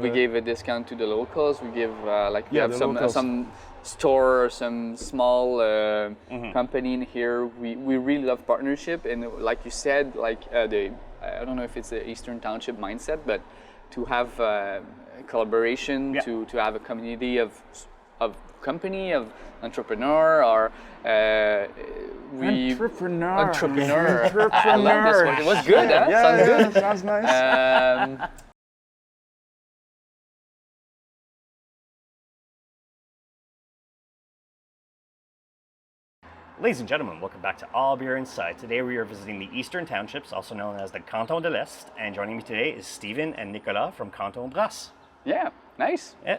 We gave a discount to the locals. We give we have locals. Some store or some small company in here. We really love partnership, and like you said, I don't know if it's the Eastern Township mindset, but to have collaboration, to have a community of entrepreneur or entrepreneur. I love this one. It was good, huh? Yeah, Sounds good. Sounds nice. Ladies and gentlemen, welcome back to All Beer Inside. Today we are visiting the Eastern Townships, also known as the Cantons-de-l'Est, and joining me today is Stephen and Nicolas from Canton Brasse. Yeah, nice. Yeah.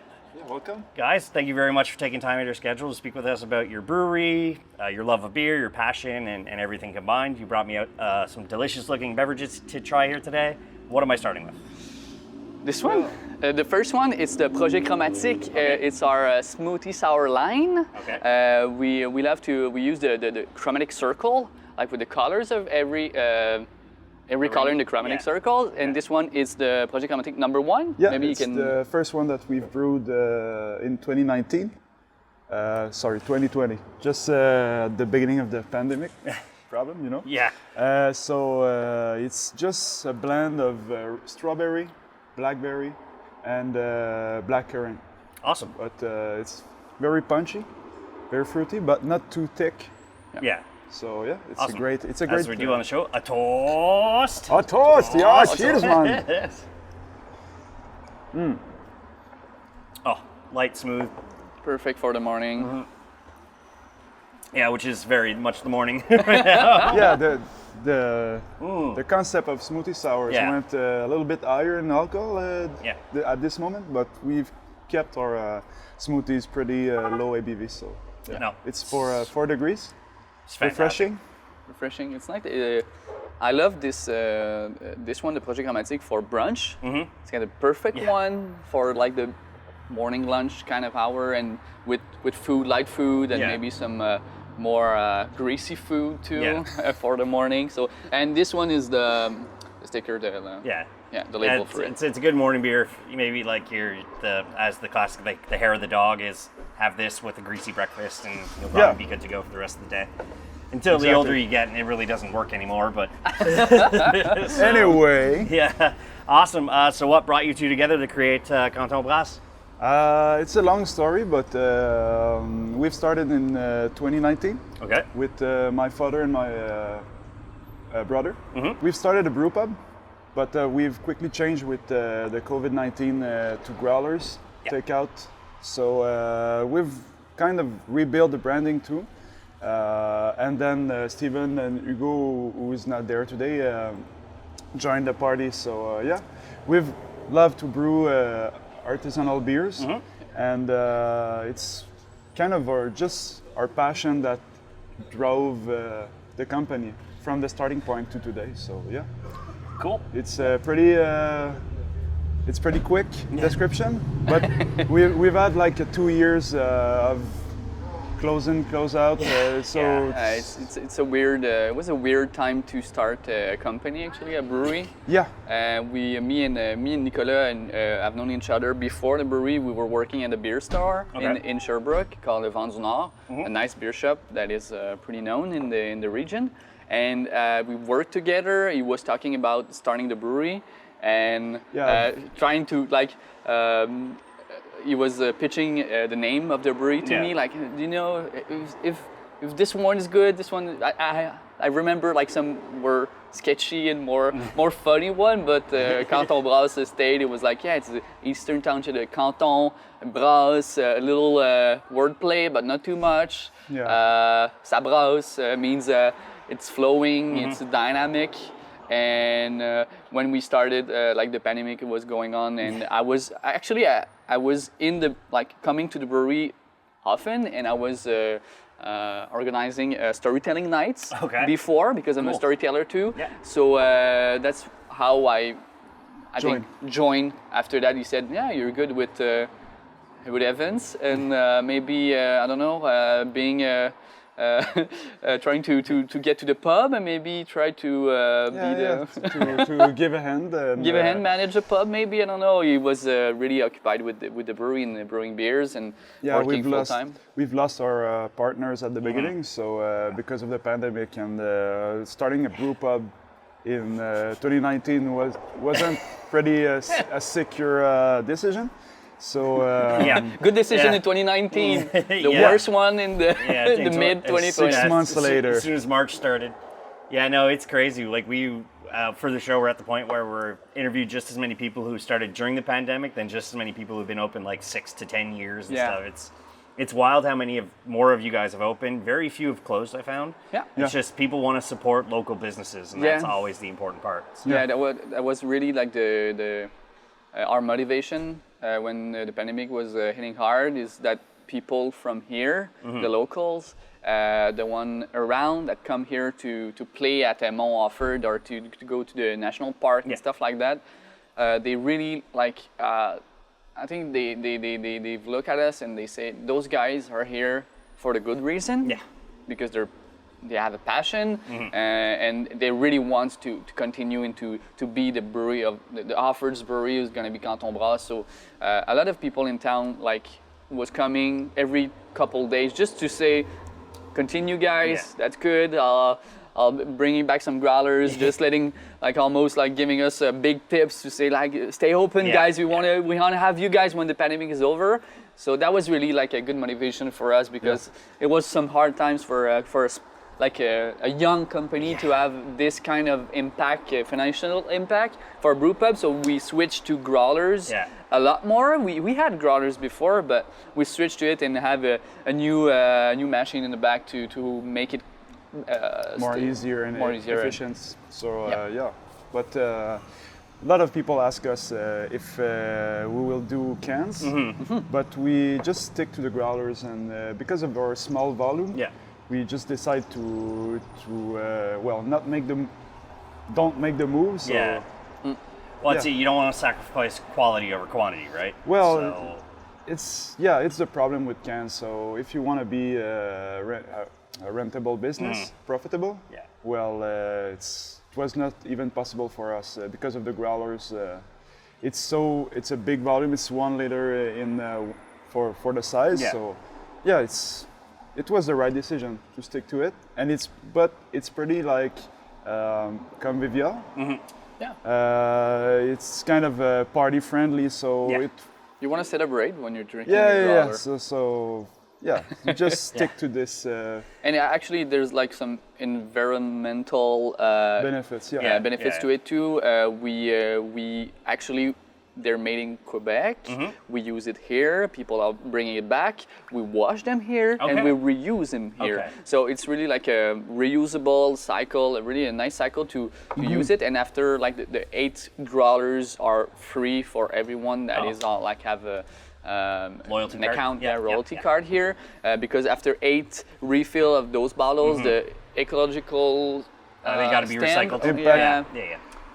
Welcome. Guys, thank you very much for taking time out of your schedule to speak with us about your brewery, your love of beer, your passion, and everything combined. You brought me out some delicious looking beverages to try here today. What am I starting with? This one? The first one is the Projet Chromatique. It's our smoothie sour line. Okay. We use the chromatic circle, like with the colors of every color in the chromatic circle. And this one is the Projet Chromatique number 1. Yeah, maybe it's the first one that we've brewed in 2019. 2020. Just at the beginning of the pandemic problem, you know? Yeah. So it's just a blend of strawberry, blackberry, and blackcurrant. Awesome. But it's very punchy, very fruity, but not too thick. Yeah. So yeah, it's awesome. a great. As we do on the show, a toast. A toast! Yeah, cheers, man. Yes. Oh, light, smooth. perfect for the morning. Mm-hmm. Yeah, which is very much the morning right now. Yeah, the concept of smoothie sours went a little bit higher in alcohol at this moment, but we've kept our smoothies pretty low ABV. So it's for 4 degrees. It's refreshing. Refreshing. It's like I love this one, the Projet Chromatique for brunch. Mm-hmm. It's kind of perfect one for like the morning lunch kind of hour, and with food, light food, and maybe some more greasy food too for the morning. So, and this one is the sticker, the label for it. It's a good morning beer. Maybe like as the classic, like the hair of the dog is, have this with a greasy breakfast, and you'll probably be good to go for the rest of the day. Until the older you get, and it really doesn't work anymore. But anyway, yeah, awesome. So, what brought you two together to create Canton Brasse? It's a long story, but we've started in 2019 with my father and my brother. Mm-hmm. We've started a brewpub, but we've quickly changed with the COVID-19 to Growlers takeout. So we've kind of rebuilt the branding too. And then Stephen and Hugo, who is not there today, joined the party. So we've loved to brew artisanal beers, and it's kind of our passion that drove the company from the starting point to today. So yeah, cool. It's pretty quick description, but we've had like 2 years of close in, close out. It's a weird. It was a weird time to start a company, actually, a brewery. Yeah. Me and Nicolas have known each other before the brewery. We were working at a beer store in Sherbrooke called Le Vent du Nord, a nice beer shop that is pretty known in the region. And we worked together. He was talking about starting the brewery and trying to like. He was pitching the name of the brewery to me, like, you know, if this one is good, this one, I remember like some were sketchy and more funny one, but Canton Brasse stayed. It was like, it's the Eastern Township, the Canton Brasse, a little wordplay, but not too much. Ça brasse means it's flowing, it's dynamic. And when we started, like the pandemic was going on, and I was in the coming to the brewery often, and I was organizing storytelling nights before, because I'm a storyteller too. Yeah. So that's how I think joined. After that, he said, you're good with events, and maybe I don't know, being trying to get to the pub and maybe try to to give a hand. And, give a hand, manage a pub maybe, I don't know. He was really occupied with the brewery and brewing beers and working full time. We've lost our partners at the beginning, so because of the pandemic and starting a brew pub in 2019 wasn't pretty a secure decision. So good decision in 2019. The worst one in the the mid 2020. 6 months later, as soon as March started. Yeah, no, it's crazy. Like we for the show, we're at the point where we're interviewed just as many people who started during the pandemic than just as many people who've been open like 6 to 10 years and stuff. It's wild how many more of you guys have opened. Very few have closed, I found. Yeah. It's just people want to support local businesses, and that's always the important part. So. Yeah, that was really like our motivation when the pandemic was hitting hard, is that people from here, the locals, the one around that come here to play at Mont-Orford or to go to the national park and stuff like that, they really like. I think they look at us and they say those guys are here for the good reason, because they have a passion and they really want to continue into to be the brewery of the Orford's brewery is going to be Canton Brasse. So a lot of people in town was coming every couple days just to say, continue guys, that's good. I'll bring you back some growlers, just letting almost giving us big tips to say stay open guys. We want to have you guys when the pandemic is over. So that was really a good motivation for us, because it was some hard times for a young company to have this kind of impact, financial impact for brewpub. So we switched to growlers a lot more. We had growlers before, but we switched to it and have a new machine in the back to make it more easier and efficient. So but a lot of people ask us if we will do cans, but we just stick to the growlers, and because of our small volume, we just decide to don't make the move. So, well, you don't want to sacrifice quality over quantity, right? Well, it's the problem with cans. So if you want to be a rentable business, profitable, it was not even possible for us because of the growlers. It's a big volume. It's 1 liter for the size. So it was the right decision to stick to it, and it's pretty convivial. It's kind of party friendly, so you want to celebrate when you're drinking a growler. So you just stick to this. And actually, there's some environmental benefits. Benefits to it too. We actually, they're made in Quebec. We use it here. People are bringing it back. We wash them here and we reuse them here. So it's really a reusable cycle, really a nice cycle to use it. And after the 8 growlers are free for everyone that is have a loyalty an account, royalty card here, because after 8 refill of those bottles, the ecological they got to be recycled.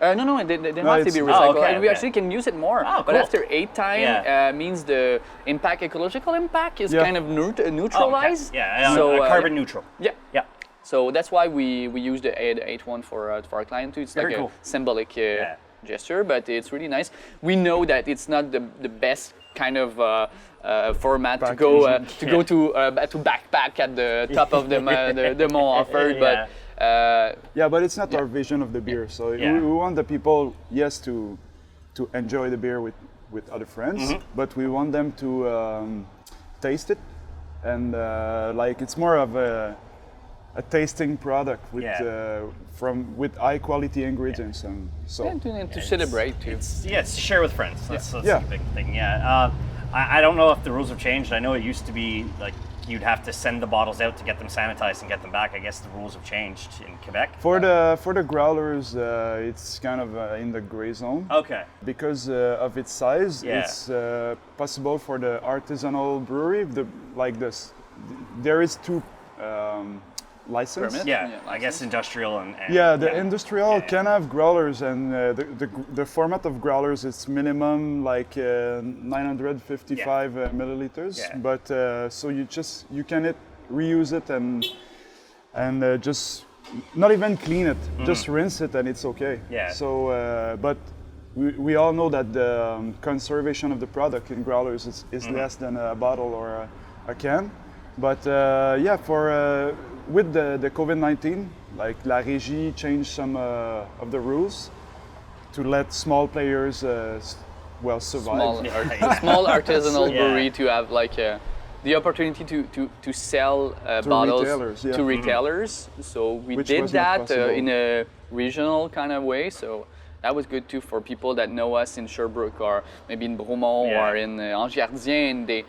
No, they don't have to be recycled, and we actually can use it more. Cool. But after 8 time, means the ecological impact is kind of neutralized. So carbon neutral. So that's why we use the 8 one for our client too. It's Very cool. A symbolic gesture, but it's really nice. We know that it's not the best kind of format to go to backpack at the top of the Mont-Orford, but. But it's not our vision of the beer. So we want the people, to enjoy the beer with other friends, but we want them to taste it, and it's more of a tasting product with high quality ingredients, and so to celebrate too. It's share with friends. That's a big thing. I don't know if the rules have changed. I know it used to be you'd have to send the bottles out to get them sanitized and get them back. I guess the rules have changed in Quebec. For the growlers, it's kind of in the gray zone. Okay. Because of its size, it's possible for the artisanal brewery. There is 2 license. I guess industrial and the industrial can have growlers, and the format of growlers is minimum 955 milliliters. But so you can reuse it, and and just not even clean it, just rinse it and it's okay. Yeah. So, but we all know that the conservation of the product in growlers is less than a bottle or a can. But yeah, for with the COVID-19, like La Régie changed some of the rules to let small players survive. Small artisanal brewery to have like the opportunity to sell bottles to retailers. So we did that in a regional kind of way. So that was good too for people that know us in Sherbrooke or maybe in Bromont or in Angers-Gardien.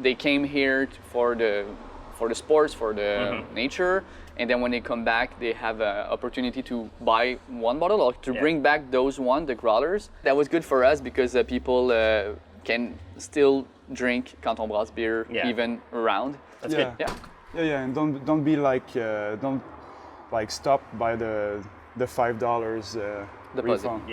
They came here for the sports, for the nature, and then when they come back, they have an opportunity to buy one bottle or to bring back the growlers. That was good for us because people can still drink Canton Brasse beer even around. That's good. Yeah, and don't be like don't like stop by the $5 refund.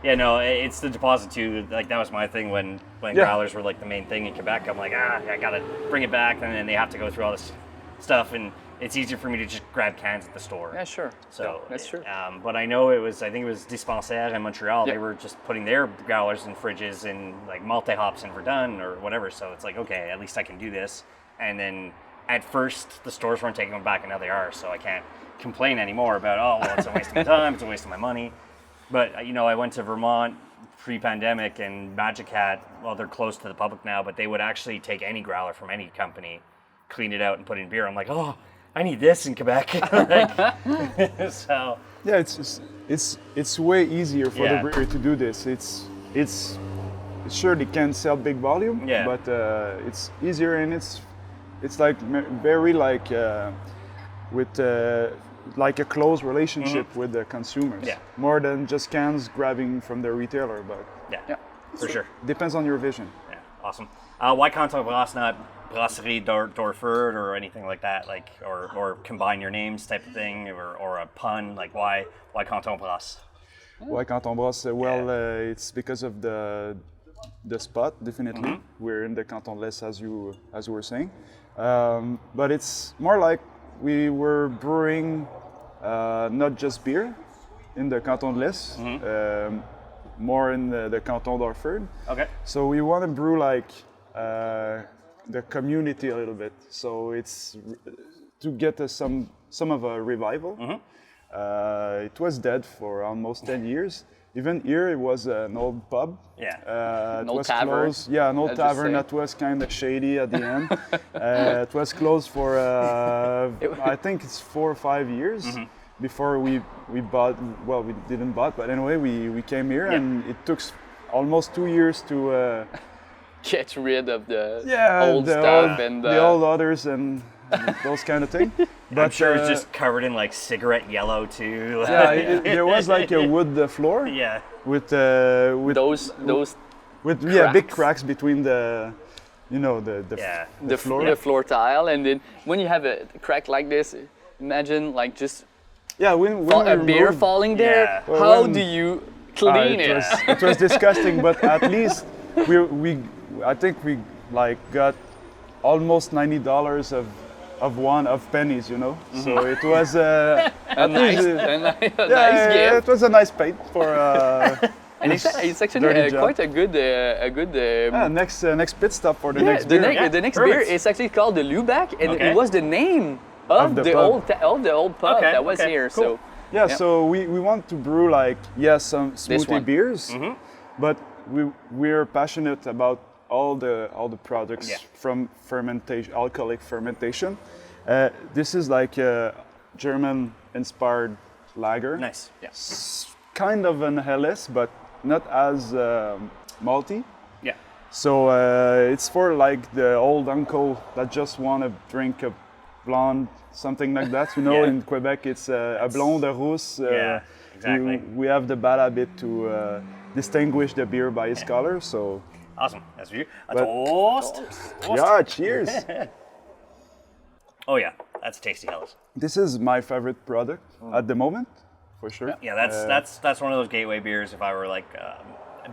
Yeah, no, it's the deposit too. Like that was my thing when growlers were like the main thing in Quebec. I'm like, I gotta bring it back, and then they have to go through all this stuff, and it's easier for me to just grab cans at the store. Yeah, sure. So that's true. But I know I think it was Dispensaire in Montreal. They were just putting their growlers in fridges and like multi-hops in Verdun or whatever. So it's like, okay, at least I can do this. And then at first the stores weren't taking them back, and now they are. So I can't complain anymore about it's a waste of my time, it's a waste of my money. But I went to Vermont pre-pandemic, and Magic Hat, well, they're closed to the public now, but they would actually take any growler from any company, clean it out, and put it in beer. I'm like, I need this in Quebec. So yeah, it's way easier for the brewery to do this. It's sure they can sell big volume, but it's easier, and it's like very like with. Like a close relationship with the consumers, more than just cans grabbing from the retailer. But for sure, depends on your vision. Yeah, awesome. Why Canton Brasse, not Brasserie d'Orford or anything like that, like or combine your names type of thing, or a pun? Like why Canton Brasse? Why Canton Brasse? Well, it's because of the spot. Definitely, we're in the Cantons-de-l'Est, as you were saying, but it's more like we were brewing not just beer in the Cantons-de-l'Est, more in the Canton-d'Orford. Okay. So we want to brew like the community a little bit. So it's to get some of a revival. It was dead for almost 10 years. Even here, it was an old pub. An old was tavern. Closed. Yeah, an old tavern that was kind of shady at the end. It was closed for, I think it's 4 or 5 years before we bought, well, we didn't buy, but anyway, we came here, and it took almost 2 years to get rid of the old the stuff and the old others and those kind of thing. But I'm sure it's just covered in like cigarette yellow too. There was like a wood floor. With those big cracks between the floor. The floor tile, and then when you have a crack like this, imagine like just when a beer falling there. How do you clean it? It was disgusting, but at least I think we like got almost $90 of pennies, So it was a nice gift. It was a nice paint for. And it's actually quite a good next pit stop for the next beer. The next beer is actually called the Lubac, and it was the name of the old pub that was here. Cool. So so we want to brew like some smoothie beers, but we're passionate about all the products from fermentation, alcoholic fermentation. This is like a German-inspired lager. Nice. Kind of an LS, but not as malty. Yeah. So it's for like the old uncle that just want to drink a blonde, something like that. In Quebec, it's a blonde, a rousse. Exactly. We have the bad habit to distinguish the beer by its color. So. Awesome. That's for you. A toast. Yeah, cheers. Oh yeah, that's tasty hellas. This is my favorite product at the moment, for sure. Yeah, that's one of those gateway beers. If I were like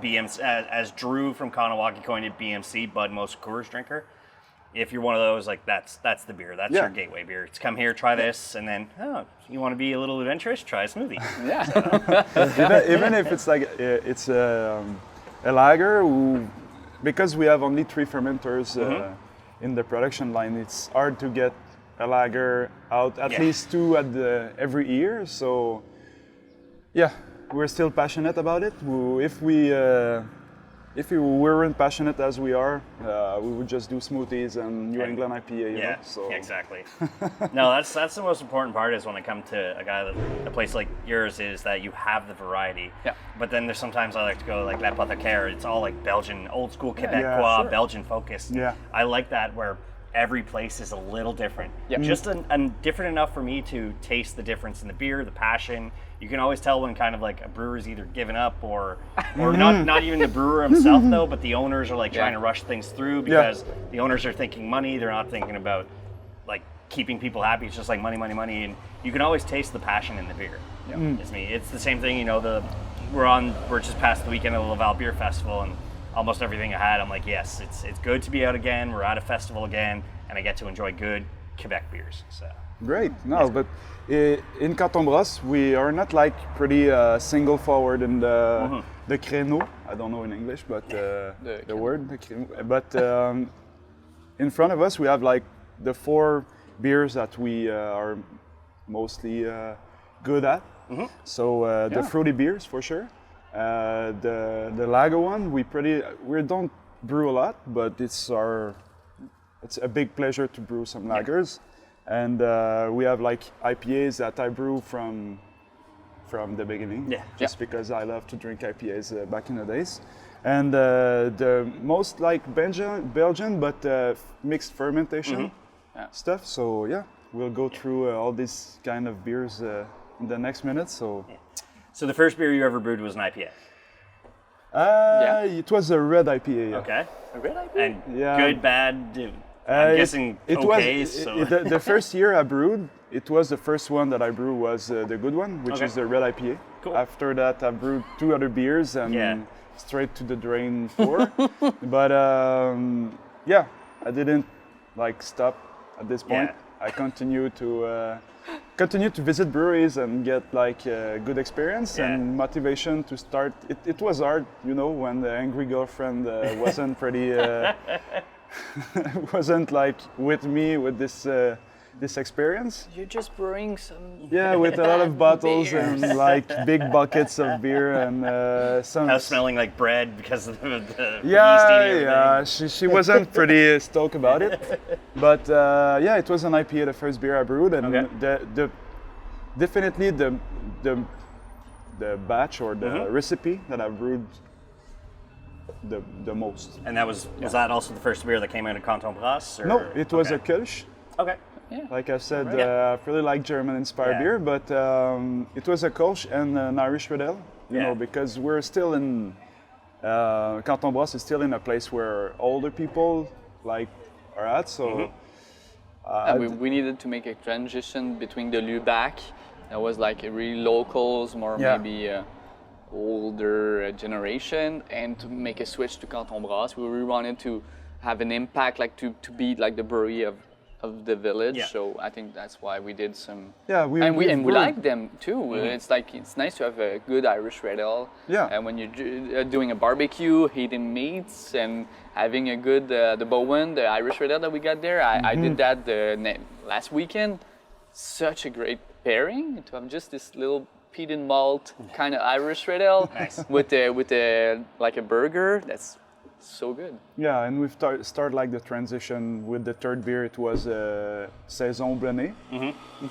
BMC, as Drew from Kanawaki coined it, BMC, Bud Most Coors drinker. if you're one of those, like that's the beer. That's your gateway beer. It's come here, try this, and then you want to be a little adventurous, try a smoothie. Even if it's like it's a lager, because we have only 3 fermenters in the production line, it's hard to get a lager out at least 2 every year. So yeah, we're still passionate about it. If we weren't passionate as we are, we would just do smoothies and New England IPA. You know? So. Exactly. No, that's the most important part is when I come to a place like yours is that you have the variety. Yeah. But then there's sometimes I like to go like L'Apothecary. It's all like Belgian, old school Quebecois, Belgian focused. Yeah. I like that where every place is a little different. Yeah. Just different enough for me to taste the difference in the beer, the passion. You can always tell when kind of like a brewer's either given up or not even the brewer himself though, but the owners are like trying to rush things through because the owners are thinking money. They're not thinking about like keeping people happy. It's just like money, and you can always taste the passion in the beer. It's me. It's the same thing. You know, we're just past the weekend of the Laval Beer Festival and almost everything I had, I'm like, yes, it's good to be out again. We're at a festival again, and I get to enjoy good Quebec beers. So great. No, but in Canton Brasse, we are not like pretty single forward in the créneau. I don't know in English, but the word. The créneau. But in front of us, we have like the 4 beers that we are mostly good at. So the fruity beers for sure. The lager one, we don't brew a lot, but it's a big pleasure to brew some lagers, and we have like IPAs that I brew from the beginning, just because I love to drink IPAs back in the days, and the most like Belgian but mixed fermentation stuff. So yeah, we'll go through all these kind of beers in the next minute. So the first beer you ever brewed was an IPA? It was a red IPA. Okay. A red IPA? And good, bad, I'm guessing okay. The first year I brewed, it was the first one that I brewed was the good one, which is the red IPA. Cool. After that I brewed 2 other beers and straight to the drain 4. But I didn't like stop at this point. I continue to visit breweries and get like a good experience and motivation to start. It was hard, you know, when the angry girlfriend wasn't pretty, wasn't like with me with this experience. You're just brewing some. Yeah, with a lot of bottles and like big buckets of beer and some. House smelling like bread because of the yeast eating everything. She wasn't pretty stoked about it, but it was an IPA, the first beer I brewed, and definitely the batch or the recipe that I brewed the most. And that was that also the first beer that came out of Canton Brasse? No, it was a Kölsch. Okay. Yeah. Like I said, I really like German-inspired beer, but it was a Kölsch and an Irish Red Ale, you know, because we're still in, Canton Brasse is still in a place where older people like are at, so... we needed to make a transition between the Lubac, that was like a really locals, more maybe older generation, and to make a switch to Canton Brasse. We really wanted to have an impact, like to be like the brewery of the village. So I think that's why we did some. We like them too. It's like it's nice to have a good Irish Red Ale. And when you're doing a barbecue, heating meats, and having a good the Bowen, the Irish Red Ale that we got there. I did that last weekend. Such a great pairing to have just this little peat and malt kind of Irish Red Ale with like a burger. That's so good. Yeah, and we've started like the transition with the third beer. It was Saison Blondet,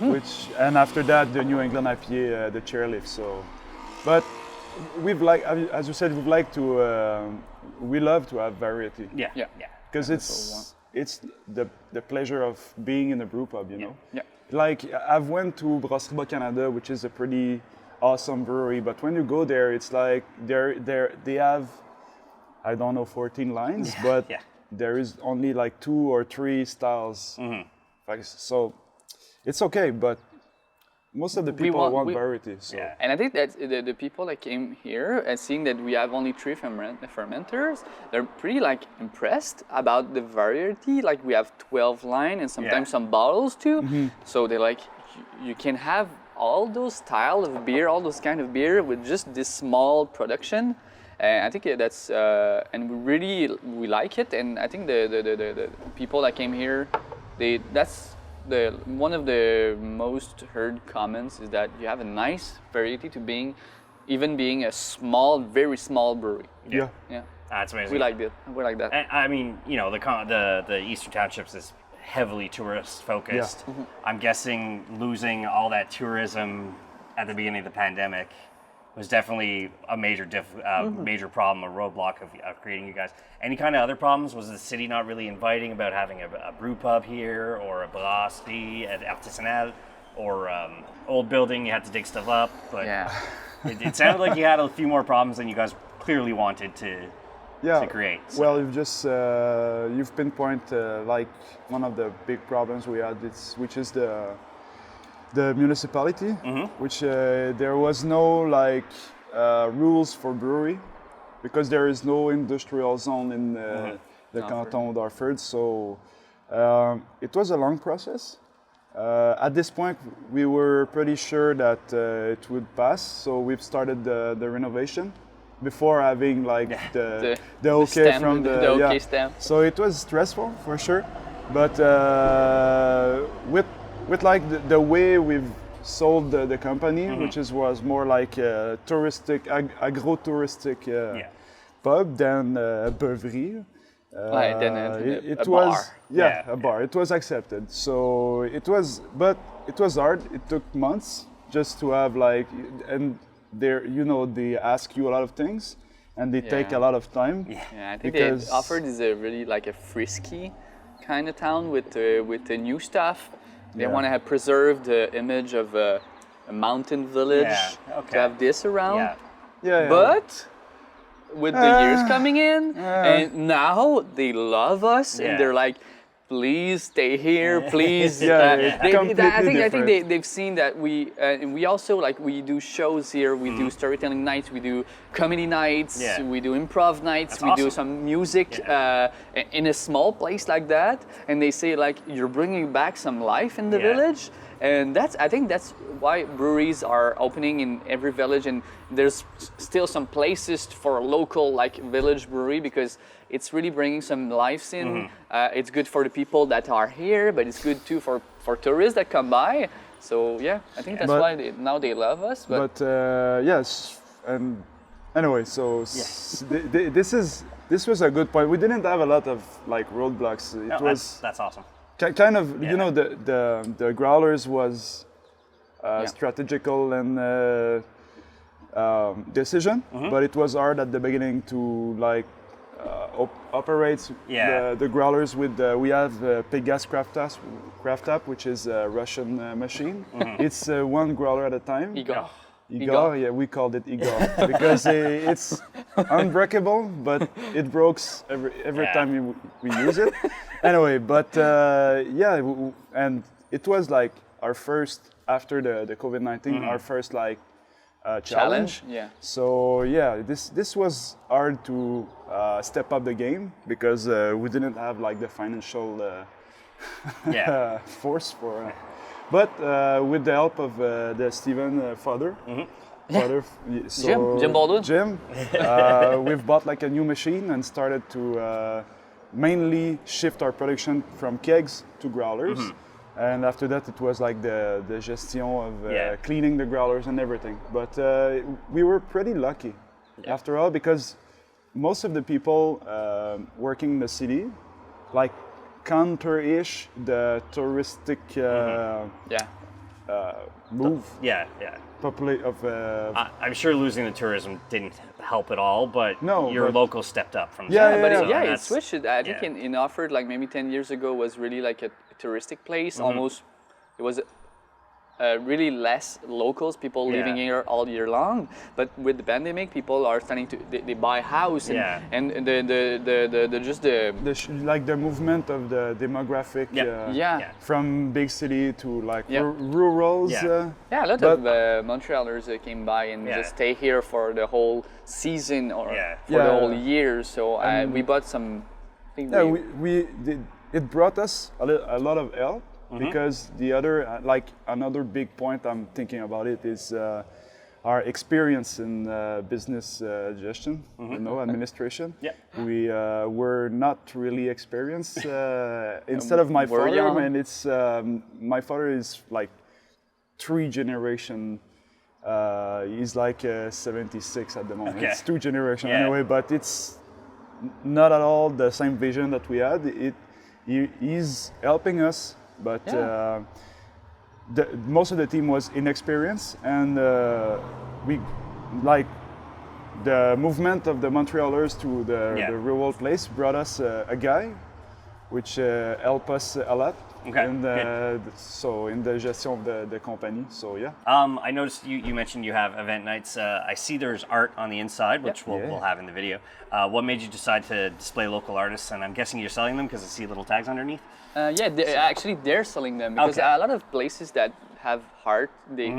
which, and after that the New England IPA, the Chairlift. So, but we've like, as you said, we love to have variety. Because it's the pleasure of being in a brew pub, you know. Like I've went to Brasserie Canada, which is a pretty awesome brewery, but when you go there, it's like they have, I don't know, 14 lines, but there is only like 2 or 3 styles. So it's okay, but most of the people want variety. So. Yeah. And I think that the people that came here and seeing that we have only 3 fermenters, they're pretty like impressed about the variety. Like we have 12 line and sometimes some bottles too. Mm-hmm. So they're like, you can have all those style of beer, all those kind of beer with just this small production. And I think that's and we like it. And I think the people that came here, that's one of the most heard comments is that you have a nice variety to being a small, very small brewery. Yeah. That's amazing. We like it. We like that. And, I mean, you know, the Eastern Townships is heavily tourist focused. Yeah. I'm guessing losing all that tourism at the beginning of the pandemic was definitely a major problem, a roadblock of creating you guys. Any kind of other problems? Was the city not really inviting about having a brew pub here, or a brasserie at Artisans, or old building you had to dig stuff up? But it sounded like you had a few more problems than you guys clearly wanted to create. So. Well, you've pinpointed like one of the big problems we had, which is the municipality, which there was no like rules for brewery, because there is no industrial zone in the Canton-d'Orford. So it was a long process. At this point, we were pretty sure that it would pass, so we've started the renovation before having like the okay stamp, from the okay stamp. So it was stressful for sure, but with like the way we've sold the company, which was more like a touristic, agro-touristic pub than a brewery. It was bar. A bar. It was accepted. So it was hard. It took months just to have like, and they ask you a lot of things, and they take a lot of time. Yeah, I think Mont-Orford is a really like a frisky kind of town with the new stuff. They want to have preserved the image of a mountain village to have this around. But with the years coming in, and now they love us, and they're like, please stay here, please. I think they've seen that we also like, we do shows here, we do storytelling nights, we do comedy nights, we do improv nights, we do some music in a small place like that, and they say like, you're bringing back some life in the village. And I think that's why breweries are opening in every village, and there's still some places for a local like village brewery, because it's really bringing some lives in. It's good for the people that are here, but it's good too for tourists that come by. So I think that's why they love us. But yes, and anyway, so this was a good point. We didn't have a lot of like roadblocks. That's awesome. Kind of, the Growlers was strategical and decision, but it was hard at the beginning to like operate the Growlers with we have Pegas Craft Tap, which is a Russian machine. It's one growler at a time. Igor, we called it Igor because it's unbreakable, but it breaks every time we use it. Anyway, but and it was like our first, after the COVID-19, our first like challenge. So this was hard to step up the game, because we didn't have like the financial force for. But with the help of the Steven father, Jim, we've bought like a new machine and started to mainly shift our production from kegs to growlers. And after that, it was like the gestion of cleaning the growlers and everything. But we were pretty lucky after all, because most of the people working in the city, like, counter-ish the touristic move. I'm sure losing the tourism didn't help at all, but local stepped up from it switched it. I think in Mont-Orford, like maybe 10 years ago, was really like a touristic place. Almost, it was really less locals, people living here all year long. But with the pandemic, people are starting to they buy a house and like the movement of the demographic from big city to like rurals. A lot of Montrealers came by and just stay here for the whole season or for the whole year. So we bought some. It brought us a lot of help. Because the other, another big point I'm thinking about it is our experience in business gestion, administration. We were not really experienced. Instead of my father, and it's my father is like 3 generation. He's like 76 at the moment. It's 2 generations anyway, but it's not at all the same vision that we had. He's helping us. But most of the team was inexperienced, and we like the movement of the Montrealers to the rural place brought us a guy, which helped us a lot. So in the gestion of the company. So I noticed you mentioned you have event nights. I see there's art on the inside, which we'll have in the video. What made you decide to display local artists? And I'm guessing you're selling them because I see little tags underneath. They're selling them because a lot of places that have art, they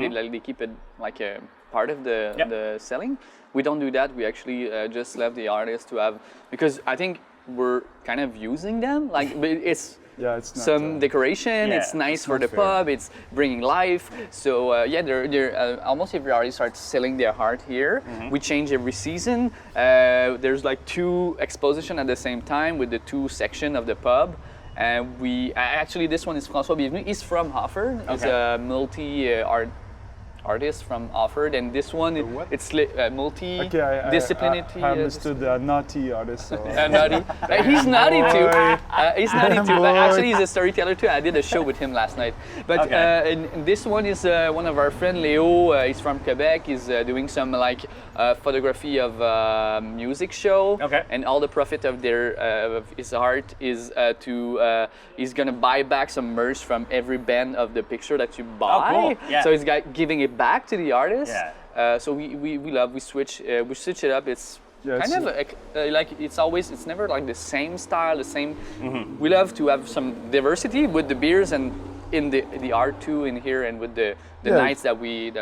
keep it like a part of the selling. We don't do that. We actually just left the artists to have, because I think we're kind of using them. But it's some decoration. It's nice for the pub. It's bringing life. So they're almost every artist starts selling their art here. We change every season. There's like 2 expositions at the same time with the 2 sections of the pub. And actually this one is François Bienvenu. He's from Orford. He's a multi-art artist from Orford, and this one it's multi-disciplinary. I understood the naughty artist. So. Naughty. He's naughty too. He's naughty too. But actually, he's a storyteller too. I did a show with him last night. But and this one is one of our friend Leo. He's from Quebec. He's doing some photography of music show. And all the profit of his art is he's gonna buy back some merch from every band of the picture that you buy. So he's giving it back to the artist. So we switch it up. It's kind of like it's never like the same style, the same. We love to have some diversity with the beers and in the art too in here, and with the nights that we.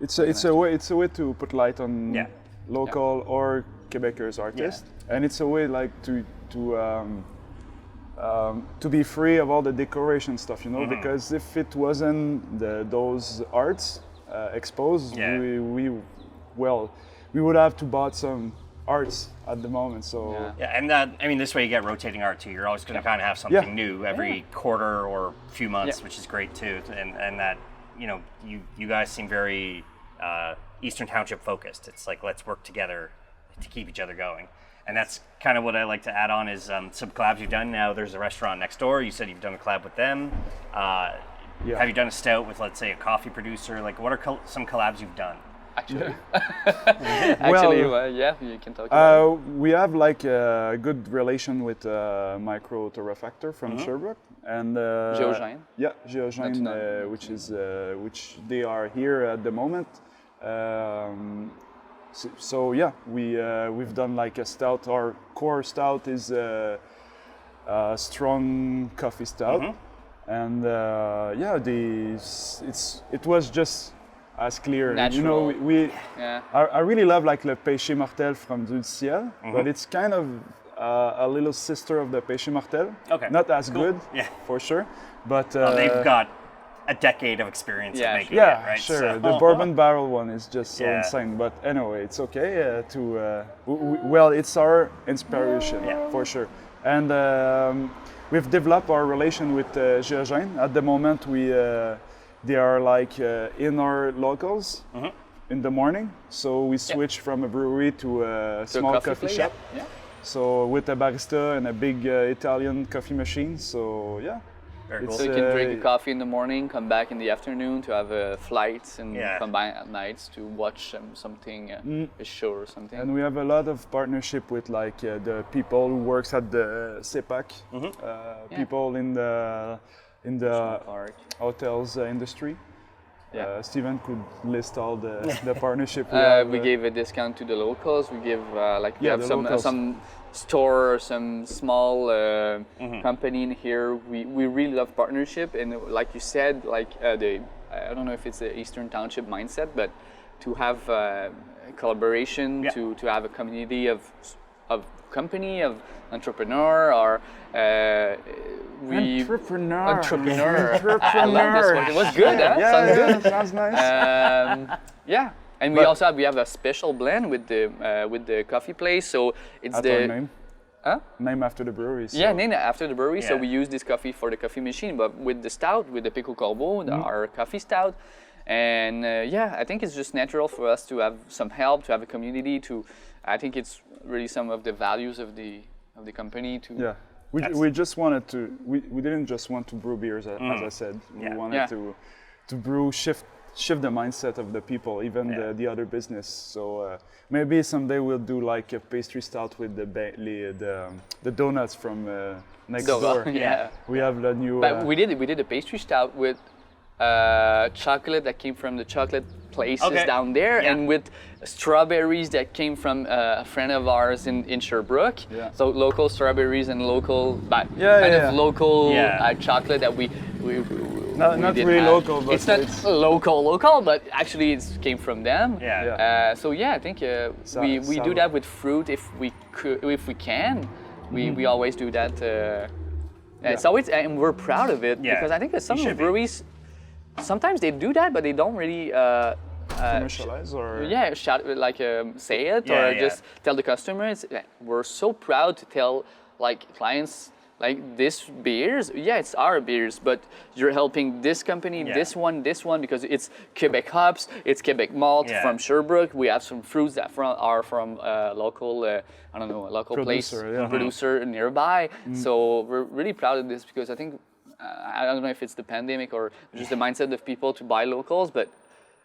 It's a way to put light on local or Quebecers artists, and it's a way like to be free of all the decoration stuff, because if it wasn't those arts exposed, we would have to buy some arts at the moment. So and this way you get rotating art too. You're always going to kind of have something new every quarter or few months, which is great too. And that you guys seem very Eastern Township focused. It's like, let's work together to keep each other going. And that's kind of what I like to add on is some collabs you've done. Now there's a restaurant next door. You said you've done a collab with them. Have you done a stout with, let's say, a coffee producer? Like, what are some collabs you've done? Actually, you can talk about it. We have like a good relation with Micro Torrefactor from Sherbrooke and Géogène. Géogène, which they are here at the moment. We've done like a stout. Our core stout is a strong coffee stout, and it was just as clear. Natural. I really love like le Péché Mortel from Dieu du Ciel, but it's kind of a little sister of the Péché Mortel. Not as good, for sure, but they've got a decade of experience of making it, right? Sure. So. The bourbon barrel one is just so insane. But anyway, it's okay it's our inspiration, for sure. And we've developed our relation with Géogène. At the moment, they are like in our locals in the morning. So we switch from a brewery to a small coffee shop. So with a barista and a big Italian coffee machine. So Very cool. So you can drink a coffee in the morning, come back in the afternoon to have flights, and come back at nights to watch something, a show or something. And we have a lot of partnership with like the people who works at the CEPAC, people in the hotels industry. Steven could list all the partnership we have. We gave a discount to the locals. We give we have some store or some small company in here. We really love partnership, and like you said, I don't know if it's the Eastern Township mindset, but to have collaboration, to have a community of entrepreneur or entrepreneur. I love this one. It was good, huh? Yeah, Sounds good. Sounds nice. And we also have a special blend with the coffee place. So it's our name. Huh? Name after the brewery. So. Yeah, named after the brewery. Yeah. So we use this coffee for the coffee machine, but with the stout, with the Pico Corbeau, our coffee stout. And I think it's just natural for us to have some help, to have a community. I think it's really some of the values of the company. We just wanted to. We didn't just want to brew beers, as I said. We wanted to brew shift the mindset of the people, even the other business. So maybe someday we'll do like a pastry stout with the donuts from next door. Yeah, we have the new. But we did a pastry stout with chocolate that came from the chocolate places down there, and with strawberries that came from a friend of ours in Sherbrooke. Yeah. So local strawberries and local, local chocolate that we not really have. Local, but it's not local, but actually it came from them. So I think we do that with fruit if we can. We always do that. It's always, and we're proud of it because I think that some breweries sometimes they do that, but they don't really commercialize or shout say it or just tell the customers. We're so proud to tell clients. This beers, it's our beers, but you're helping this company, this one, because it's Quebec hops, it's Quebec malt from Sherbrooke. We have some fruits that are from local, local producer nearby. So we're really proud of this because I think, I don't know if it's the pandemic or just the mindset of people to buy locals, but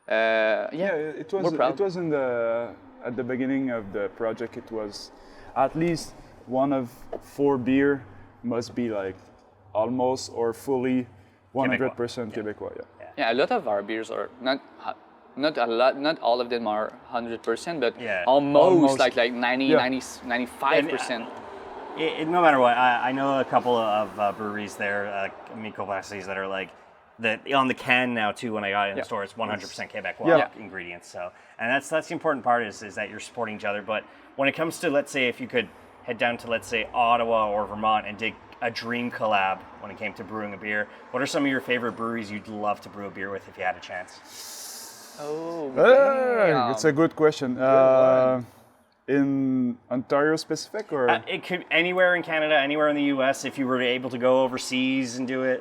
it was. We're proud. It was at the beginning of the project. It was at least one of 4 beer. Must be almost or fully 100% Quebecois. A lot of our beers are not a lot, not all of them are 100%, but almost. like 90, 95%. No matter what, I know a couple of breweries there, Nicolas Bernier that are that on the can now too. When I got it in the store, it's 100% Quebecois ingredients. So, and that's the important part is that you're supporting each other. But when it comes to, let's say, if you could head down to, let's say, Ottawa or Vermont and dig a dream collab when it came to brewing a beer, what are some of your favorite breweries you'd love to brew a beer with if you had a chance? It's a good question. In Ontario specific, or it could anywhere in Canada, anywhere in the US. If you were able to go overseas and do it,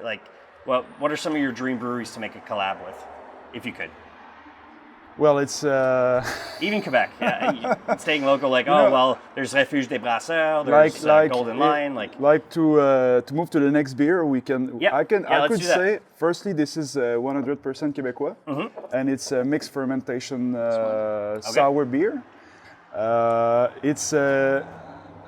what are some of your dream breweries to make a collab with, if you could? Well, it's even Quebec, staying local. There's Refuge des Brasseurs, there's Golden Lion. To move to the next beer, we can. I could say firstly, this is 100% Quebecois, and it's a mixed fermentation sour beer. It's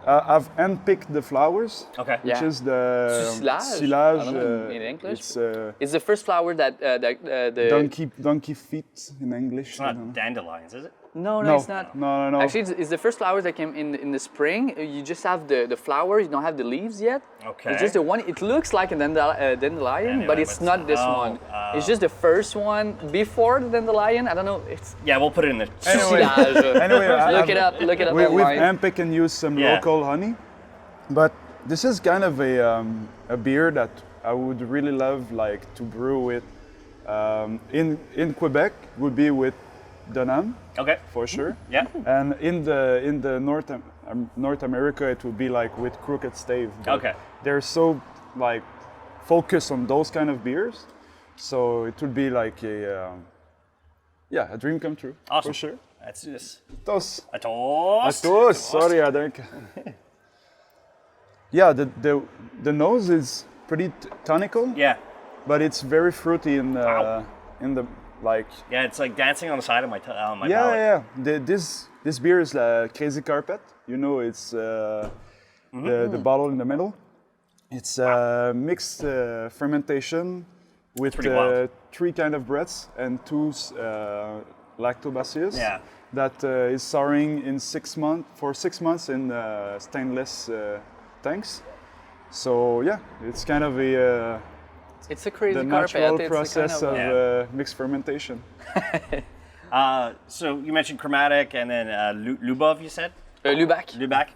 I've handpicked the flowers, which is the silage in English. It's the first flower that the donkey feet in English. It's not dandelions, is it? No, it's not. No. Actually, it's the first flowers that came in the spring. You just have the flowers. You don't have the leaves yet. Okay. It's just the one. It looks like a dandelion, but it's not this one. It's just the first one before the dandelion. I don't know. We'll put it in the. Anyway, look it up. Look it up. We've handpicked and used some local honey, but this is kind of a beer that I would really love to brew with. In Quebec would be with Dunham. Okay. For sure. Yeah. And in the North America, it would be with Crooked Stave. Okay. They're so focused on those kind of beers, so it would be a dream come true. Awesome. For sure. Let's do this. A toast. Sorry, I think. The nose is pretty tonical. Yeah. But it's very fruity in the it's like dancing on the side of my palate. Yeah. This beer is Crazy Carpette. It's the bottle in the middle. It's mixed fermentation with pretty wild. 3 kind of breaths and 2 lactobacillus. Yeah. That is souring in 6 months for 6 months in stainless tanks. So yeah, it's kind of it's a crazy the carpet. natural It's process a kind of mixed fermentation. So you mentioned Chromatic and then Lubov, you said? Lubac. Lubac.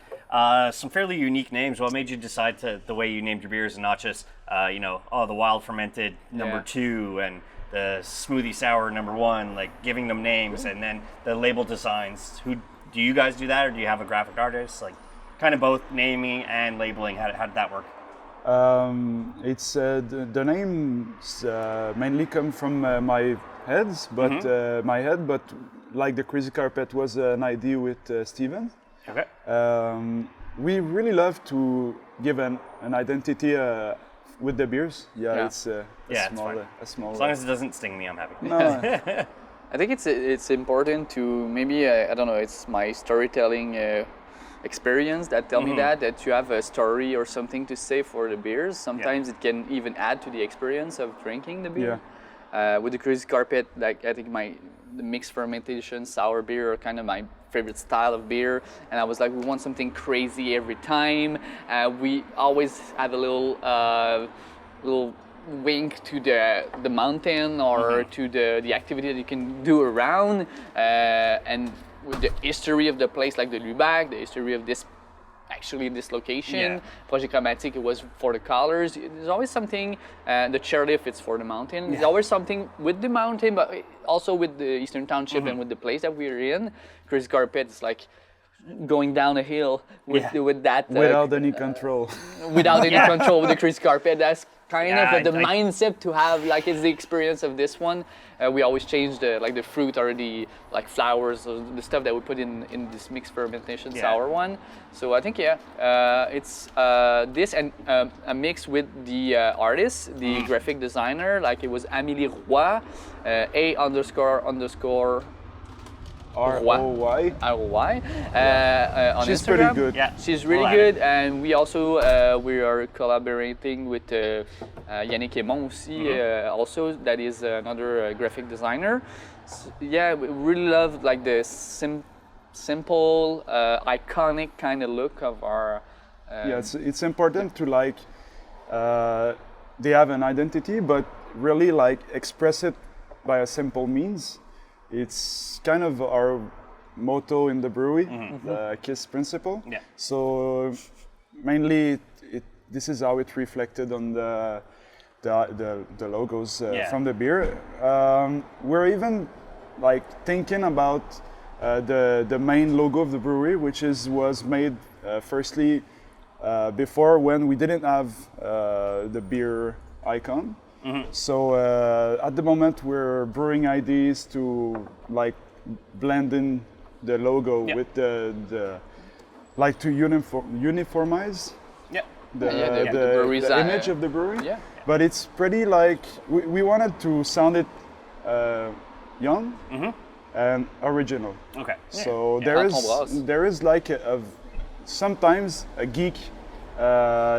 Some fairly unique names. What made you decide the way you named your beers and not just, the wild fermented number 2 and the smoothie sour number 1, like giving them names and then the label designs? Do you guys do that, or do you have a graphic artist? Like kind of both naming and labeling. How did that work? It's the names mainly come from my head, but like the Crazy Carpet was an idea with Steven. Okay. We really love to give an identity with the beers. It's a small. As long as it doesn't sting me, I'm happy. No. I think it's important to maybe I don't know. It's my storytelling experience that tell me that you have a story or something to say for the beers. Sometimes it can even add to the experience of drinking the beer. With the Crazy Carpet, like I think the mixed fermentation sour beer are kind of my favorite style of beer, and I was like, we want something crazy every time. We always have a little wink to the mountain or to the activity that you can do around, and with the history of the place, like the Lubac, the history of this location. Projet Chromatique, it was for the colors. There's always something. The Chairlift, it's for the mountain. There's always something with the mountain, but also with the Eastern Township and with the place that we're in. Crazy Carpet is like going down a hill with that. Without any control. Without any control with the Crazy Carpet. That's kind of the mindset to have, like it's the experience of this one. We always change the fruit or the flowers or the stuff that we put in this mixed fermentation sour one. So I think it's this and a mix with the artist, the graphic designer, like it was Amélie Roy, A__ ROY. ROY on She's Instagram. pretty good. Yeah, she's really good, and we also we are collaborating with Yannick Emon aussi, also that is another graphic designer. So, we really love like the simple, iconic kind of look of our. It's important to like they have an identity, but really like express it by a simple means. It's kind of our motto in the brewery, the KISS principle. Yeah. So mainly, this is how it reflected on the logos from the beer. We're even like thinking about the main logo of the brewery, which was made firstly before when we didn't have the beer icon. So at the moment we're brewing ideas to like blend in the logo with the like to uniformize the image of the brewery. Yeah. But it's pretty like we wanted to sound it young and original. Okay. So there is like sometimes a geek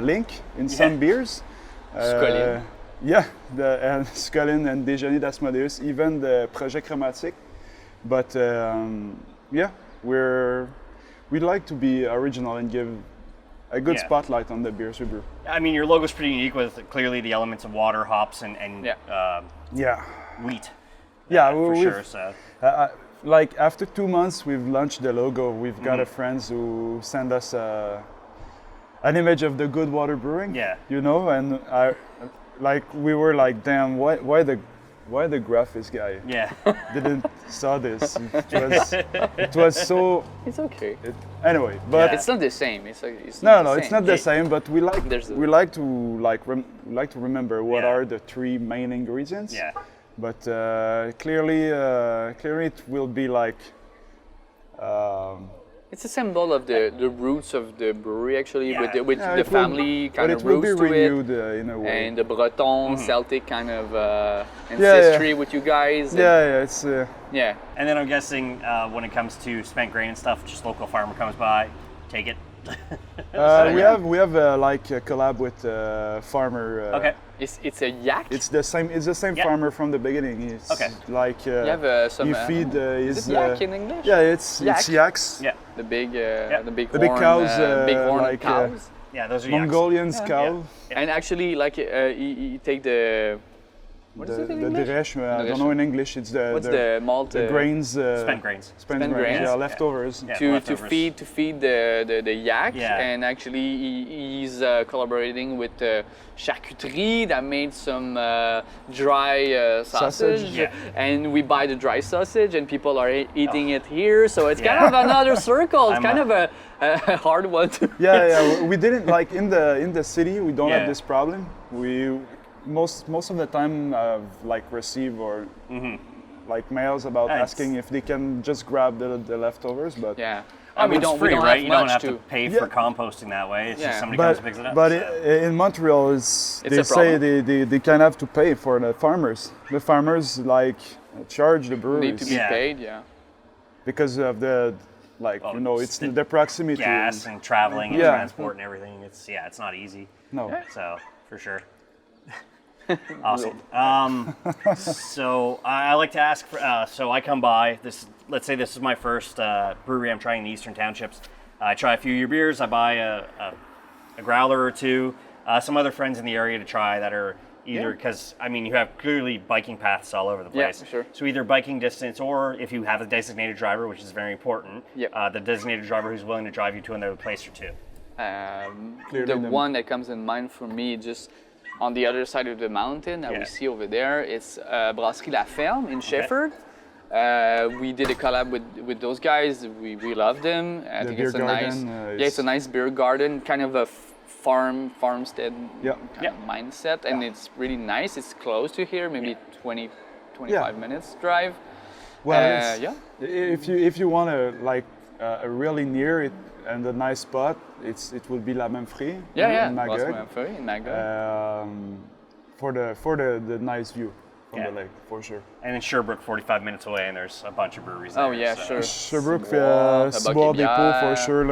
link in some beers. Scullin and Déjeuner d'Asmodeus, even the Projet Chromatique. But we like to be original and give a good spotlight on the beers we brew. I mean, your logo's pretty unique with clearly the elements of water, hops, and wheat. For sure. So. Like after 2 months, we've launched the logo. We've got a friends who send us an image of the Good Water Brewing. Yeah. And we were like, damn, why the graphics guy didn't saw this? It was so. It's okay. Anyway, but it's not the same. It's not the same. But we like to remember what are the 3 main ingredients. Yeah. But clearly it will be like. It's a symbol of the roots of the brewery, actually, with the family kind of roots to it, in a way. And the Breton, Celtic kind of ancestry with you guys. It's And then I'm guessing when it comes to spent grain and stuff, just local farmer comes by, take it. We have like a collab with farmer. Okay. It's a yak. It's the same farmer from the beginning. It's like you have some. you feed is it yak in English? Yeah, it's yaks. Yeah. The big the big cows. big horn like, cows. Yeah, those are Mongolian cow. Yeah. And actually, like you take the. What is it in English? Dresch, I don't know in English. It's the malt? The grains. Spent grains. Spent grains. Yeah, leftovers. Yeah, to feed the yak, and actually he's collaborating with charcuterie that made some dry sausage, and we buy the dry sausage, and people are eating it here. So it's kind of another circle. It's kind of a hard one. We didn't like in the city. We don't have this problem. We most of the time like receive or like mails about asking if they can just grab the leftovers, but we don't free, right? You don't have to pay for composting that way. It's just somebody comes and picks it up. But in Montreal, they say they kind of have to pay for the farmers. The farmers like charge the breweries. Need to be paid, because of the it's the proximity, gas and traveling and transport and everything. It's not easy. No. So for sure. Awesome. So I like to ask. So I come by. Let's say this is my first brewery I'm trying in the Eastern Townships. I try a few of your beers. I buy a growler or two. Some other friends in the area to try that are either because you have clearly biking paths all over the place. Yeah, sure. So either biking distance, or if you have a designated driver, which is very important. The designated driver who's willing to drive you to another place or two. The one that comes in mind for me, just on the other side of the mountain that we see over there, it's Brasserie La Ferme in Shefford. We did a collab with those guys. We love them. I think it's a nice, it's a nice beer garden, kind of a farmstead kind of mindset, and it's really nice. It's close to here, maybe 20-25 minutes drive. Well, if you want to like really near it and a nice spot, it will be La Memphrey in Magog. For the nice view from the lake, for sure. And in Sherbrooke, 45 minutes away, and there's a bunch of breweries there. Oh yeah, sure. Sherbrooke, Ciboire Dépôt for sure.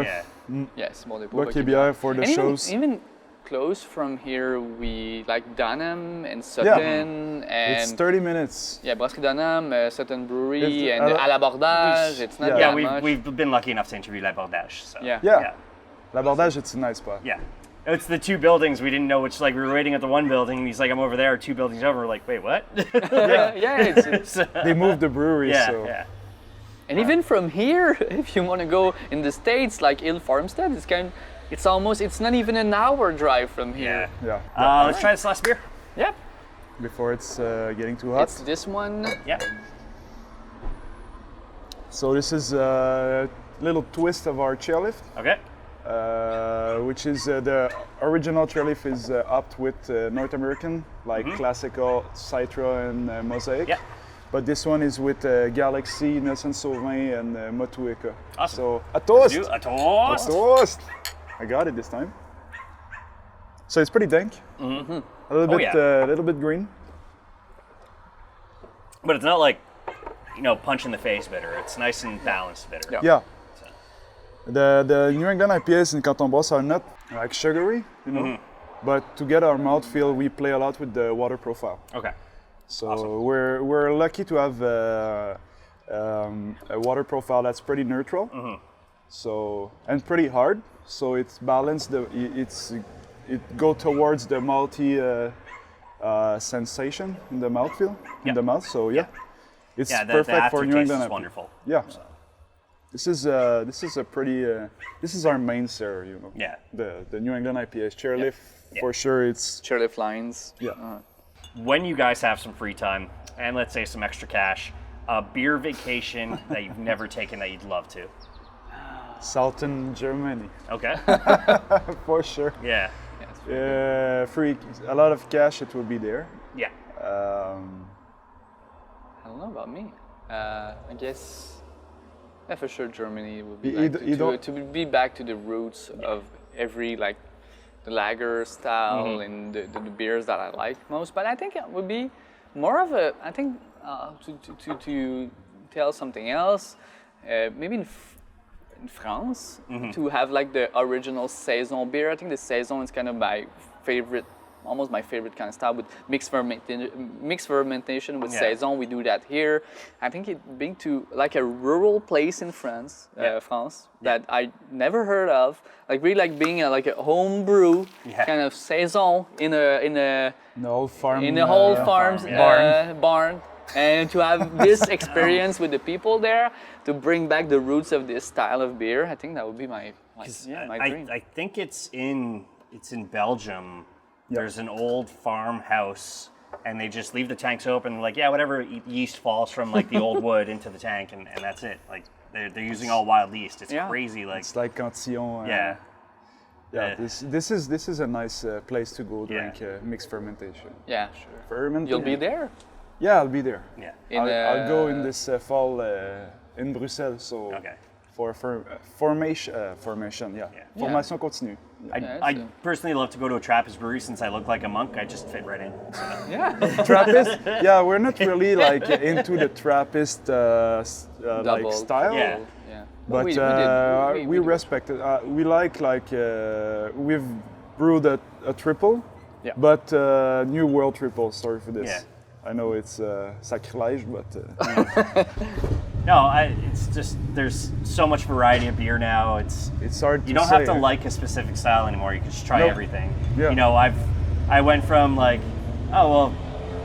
Ciboire Dépôt. Bac et Bière for the shows. Even close from here, we like Dunham and Sutton, and it's 30 minutes. Yeah, Brasserie Dunham, Sutton Brewery, and à l'Abordage. It's not that much. We've been lucky enough to interview l'Abordage. So. L'Abordage, it's a nice spot. Yeah. It's the two buildings. We didn't know which, we were waiting at the one building, and he's like, I'm over there, 2 buildings over. We're like, wait, what? It's they moved the brewery, And even from here, if you want to go in the States, like Hill Farmstead, it's not even an hour drive from here. Let's try this last beer. Yeah. Before it's getting too hot. It's this one. Yeah. So this is a little twist of our Chairlift. Okay. Which is the original Chairlift is upped with North American, classical Citra and Mosaic. Yeah. But this one is with Galaxy, Nelson Sauvin, and Motueka. Awesome. So a toast! A toast! A toast! I got it this time. So it's pretty dank. Mm-hmm. A little bit green. But it's not like, punch in the face bitter. It's nice and balanced bitter. Yeah. The New England IPAs in Canton Brasse are not like sugary, but to get our mouthfeel, we play a lot with the water profile. Okay. So awesome. we're lucky to have a water profile that's pretty neutral, so and pretty hard. So it's balanced. It go towards the malty sensation in the mouthfeel in the mouth. So it's perfect for New England. Is wonderful. Yeah. So. This is a pretty this is our main seller, Yeah. The New England IPAs, Chairlift for sure. It's Chairlift lines. Yeah. When you guys have some free time and let's say some extra cash, a beer vacation that you've never taken that you'd love to. Southern Germany. Okay. For sure. Yeah. Free, a lot of cash. It will be there. Yeah. I don't know about me. I guess. Yeah, for sure, Germany would be to be back to the roots of every the lager style and the beers that I like most. But I think it would be more of a to tell something else. Maybe France to have like the original saison beer. I think the saison is kind of my favorite, almost my favorite kind of style with mixed fermentation with saison. We do that here. I think it being to like a rural place in France, that I never heard of. Like really like being like a home brew kind of saison in a whole farm, barn. And to have this experience with the people there, to bring back the roots of this style of beer, I think that would be my dream. I think it's in Belgium. There's an old farmhouse, and they just leave the tanks open. Like, whatever yeast falls from like the old wood into the tank, and that's it. Like they're using all wild yeast. It's crazy. Like it's like Cantillon. This is a nice place to go drink mixed fermentation. Yeah, sure. You'll be there. Yeah, I'll be there. Yeah, I'll go in this fall in Brussels. So for formation, formation continue. I personally love to go to a Trappist brewery since I look like a monk. I just fit right in. So. Yeah, Trappist. Yeah, we're not really like into the Trappist like style. Yeah. But we respect it. We like we've brewed a triple, but New World triple. Sorry for this. Yeah. I know it's sacrilege, but no, it's just there's so much variety of beer now. It's hard. You don't have to like a specific style anymore. You can just try everything. Yeah. You know, I went from like,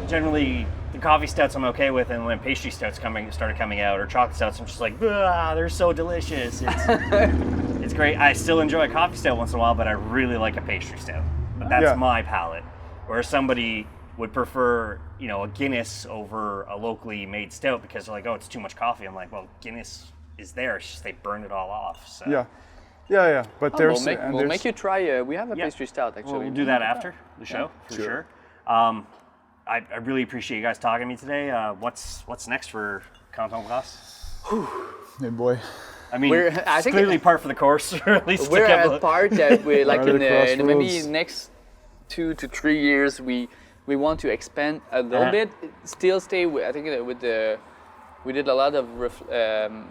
generally the coffee stouts I'm okay with, and when pastry stouts started coming out, or chocolate stouts, I'm just like, they're so delicious. It's great. I still enjoy a coffee stout once in a while, but I really like a pastry stout. But that's my palate. Whereas somebody would prefer, a Guinness over a locally made stout because they're like, it's too much coffee. I'm like, well, Guinness is there. It's just they burned it all off. So. Yeah. But we'll make you try. We have a pastry stout actually. We'll do that after the show for sure. I really appreciate you guys talking to me today. What's next for Canton Brasse? Hey boy. I mean, it's clearly part for the course, or at least we're at part that we like in maybe next 2 to 3 years we want to expand a little bit. Still stay with, I think we did a lot of reflection,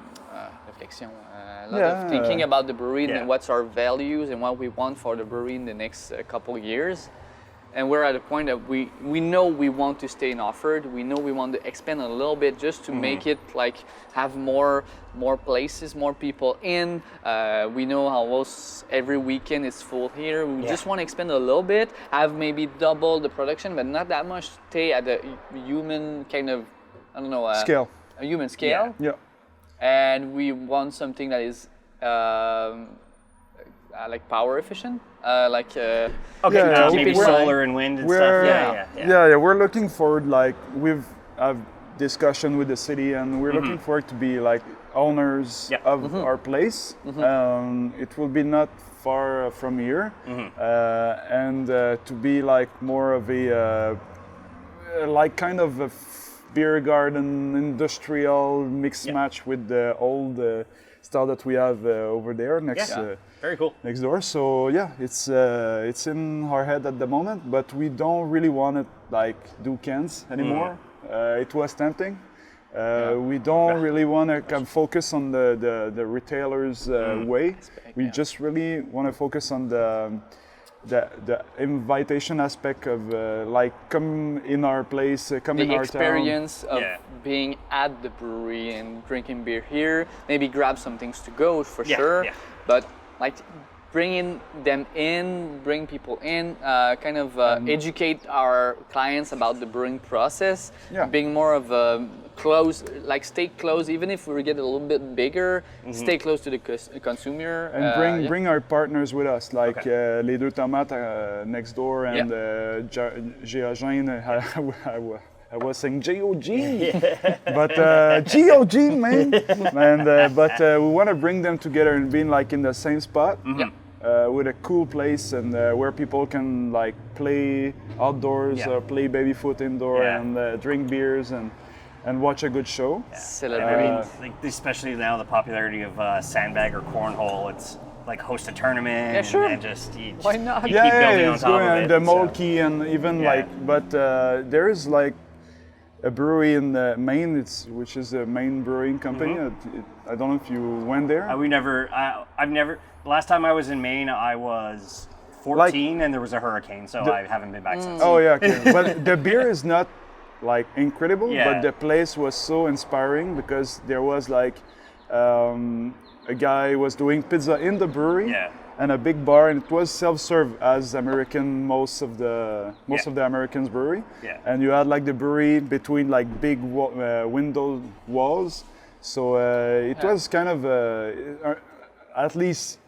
a lot of thinking about the brewery and what's our values and what we want for the brewery in the next couple of years. And we're at a point that we know we want to stay in Orford. We know we want to expand a little bit just to make it like have more places, more people in. We know almost every weekend it's full here. We just want to expand a little bit, have maybe double the production, but not that much. Stay at a human kind of, scale. A human scale. Yeah. And we want something that is like power efficient, maybe solar and wind and stuff. Yeah. We're looking forward. Like we've discussion with the city, and we're looking forward to be like owners of our place. It will be not far from here, and to be like more of a like kind of a beer garden industrial mix match with the old style that we have over there next. Very cool. Next door. So it's in our head at the moment, but we don't really want to like do cans anymore. It was tempting. We don't really want to focus on the retailers' way. We just really want to focus on the invitation aspect of like come in our place, come in our town. The experience of being at the brewery and drinking beer here. Maybe grab some things to go for sure, but like bringing them in, bring people in, educate our clients about the brewing process, being more of a close, like stay close, even if we get a little bit bigger, stay close to the consumer. And bring our partners with us, like Les Deux Tomates next door and Géogène. I was saying G.O.G. but G.O.G. man. And but we want to bring them together and being like in the same spot with a cool place and where people can like play outdoors or play babyfoot indoor and drink beers and watch a good show. Celebrate. Like especially now the popularity of sandbag or cornhole. It's like host a tournament and just why not? You keep building on top of it. And the molky and even like, but there is like a brewery in Maine, which is a Maine brewing company. I don't know if you went there. I've never. The last time I was in Maine, I was 14, and there was a hurricane, so I haven't been back since. Oh yeah, okay. But the beer is not like incredible, Yeah. but the place was so inspiring because there was like a guy was doing pizza in the brewery. Yeah. And a big bar, and it was self-serve as most of the Americans brewery. Yeah. And you had like the brewery between like big window walls, so it was kind of at least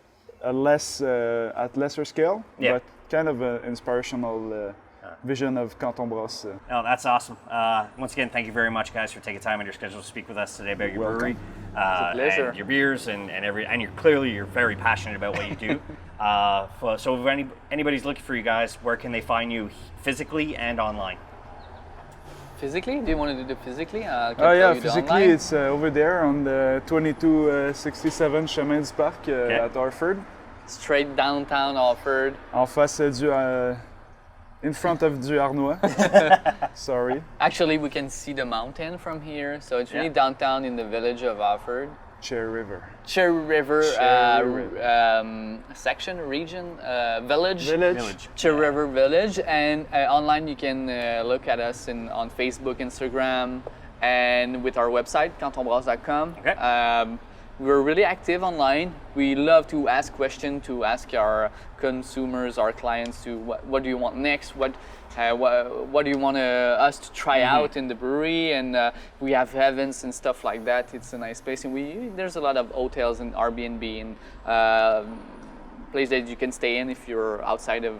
at lesser scale, but kind of an inspirational vision of Canton Brasse. Oh, that's awesome. Once again, thank you very much, guys, for taking time in your schedule to speak with us today about your brewery, It's a pleasure. and your beers, and you're very passionate about what you do. So if anybody's looking for you guys, where can they find you physically and online? Physically? Do you want to do it physically? Oh yeah, physically it's over there on the 2267 Chemin du Parc at Orford. Straight downtown Orford. En face in front of du Arnois. Sorry. Actually, we can see the mountain from here, so it's really downtown in the village of Orford. Cherry River. Cherry River section, region, village. Cherry River Village, and online you can look at us on Facebook, Instagram, and with our website, cantonbrasse.com. Okay. We're really active online. We love to ask questions, to ask our consumers, our clients, to what do you want next? What do you want us to try out in the brewery? And we have events and stuff like that. It's a nice place, and there's a lot of hotels and Airbnb and place that you can stay in if you're outside of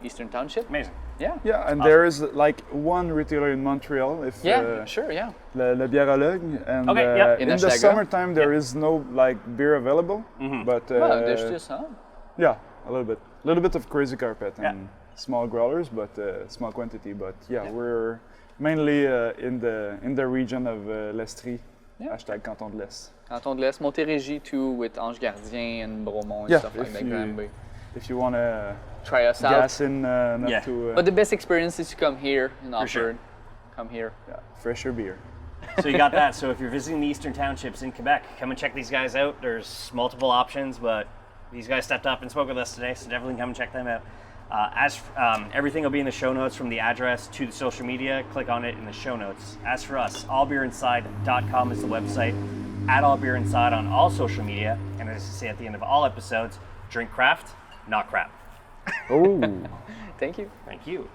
Eastern Township. Amazing. Yeah. Yeah, and awesome. there is like one retailer in Montreal. If Sure. Yeah. Le Biérologue, and Okay, yeah. in the Hochelaga. summertime there is no like beer available, but There's just some. yeah, a little bit of Crazy Carpette and small growlers, but small quantity. But we're mainly in the region of l'Estrie. Hashtag Cantons-de-l'Est. Cantons-de-l'Est, Montérégie too, with Ange Gardien and Bromont and stuff like that. Granby. If you want to Try us out. gas in, not too. But the best experience is to come here in Orford. sure. Come here. Yeah, fresher beer. So you got that. So if you're visiting the Eastern Townships in Quebec, come and check these guys out. There's multiple options, but these guys stepped up and spoke with us today, so definitely come and check them out. Everything will be in the show notes, from the address to the social media. Click on it in the show notes. As for us, allbeerinside.com is the website. At allbeerinside on all social media. And as I say at the end of all episodes, drink craft, not crap. Oh. Thank you. Thank you.